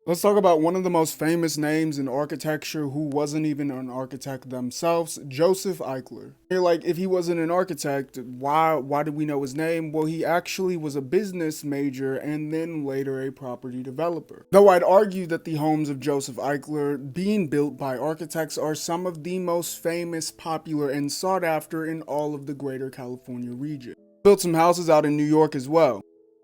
Let's talk about one of the most famous names in architecture who wasn't even an architect themselves, Joseph Eichler. You're like, if he wasn't an architect, why did we know his name? Well, he actually was a business major and then later a property developer. Though I'd argue that the homes of Joseph Eichler being built by architects are some of the most famous, popular, and sought after in all of the greater California region. Built some houses out in New York as well.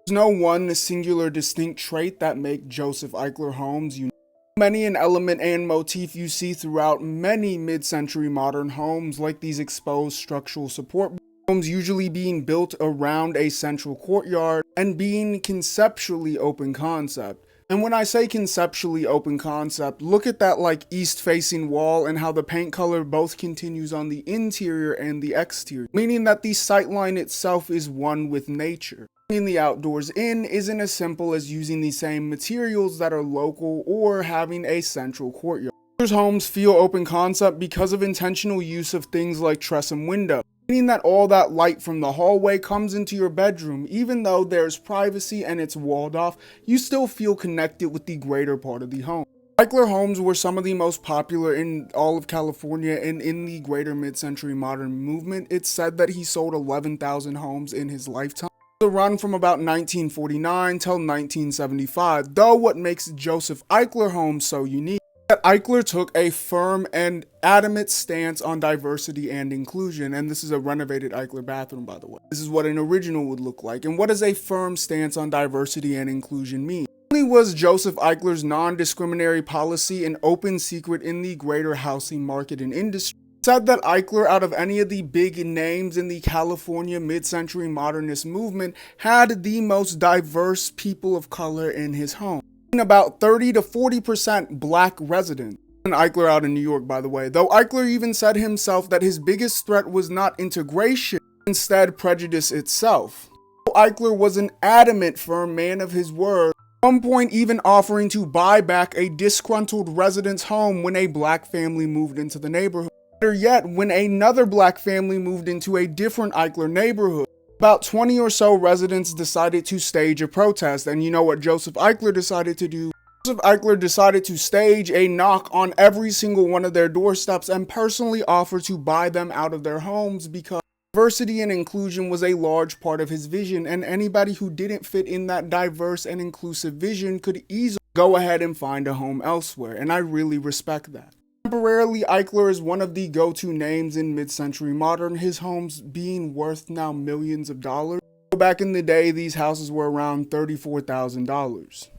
There's no one singular distinct trait that make Joseph Eichler homes unique. Many an element and motif you see throughout many mid-century modern homes, like these exposed structural support homes usually being built around a central courtyard and being conceptually open concept. And when I say conceptually open concept, look at that like east-facing wall and how the paint color both continues on the interior and the exterior, meaning that the sightline itself is one with nature. Bringing the outdoors in isn't as simple as using the same materials that are local or having a central courtyard. Homes feel open concept because of intentional use of things like transom window, meaning that all that light from the hallway comes into your bedroom. Even though there's privacy and it's walled off, you still feel connected with the greater part of the home. Eichler homes were some of the most popular in all of California, and in the greater mid-century modern movement, it's said that he sold 11,000 homes in his lifetime. The run from about 1949 till 1975, though what makes Joseph Eichler homes so unique that Eichler took a firm and adamant stance on diversity and inclusion, and this is a renovated Eichler bathroom, by the way. This is what an original would look like. And what does a firm stance on diversity and inclusion mean? Not only was Joseph Eichler's non-discriminatory policy an open secret in the greater housing market and industry, said that Eichler, out of any of the big names in the California mid-century modernist movement, had the most diverse people of color in his home. About 30 to 40% black residents. And Eichler out in New York, by the way, though Eichler even said himself that his biggest threat was not integration, instead prejudice itself. Eichler was an adamant firm man of his word, at one point even offering to buy back a disgruntled resident's home when a black family moved into the neighborhood. Better yet, when another black family moved into a different Eichler neighborhood, about 20 or so residents decided to stage a protest, and you know what Joseph Eichler decided to do? Joseph Eichler decided to stage a knock on every single one of their doorsteps and personally offer to buy them out of their homes because diversity and inclusion was a large part of his vision, and anybody who didn't fit in that diverse and inclusive vision could easily go ahead and find a home elsewhere, and I really respect that. Temporarily, Eichler is one of the go-to names in mid-century modern, his homes being worth now millions of dollars. Back in the day, these houses were around $34,000.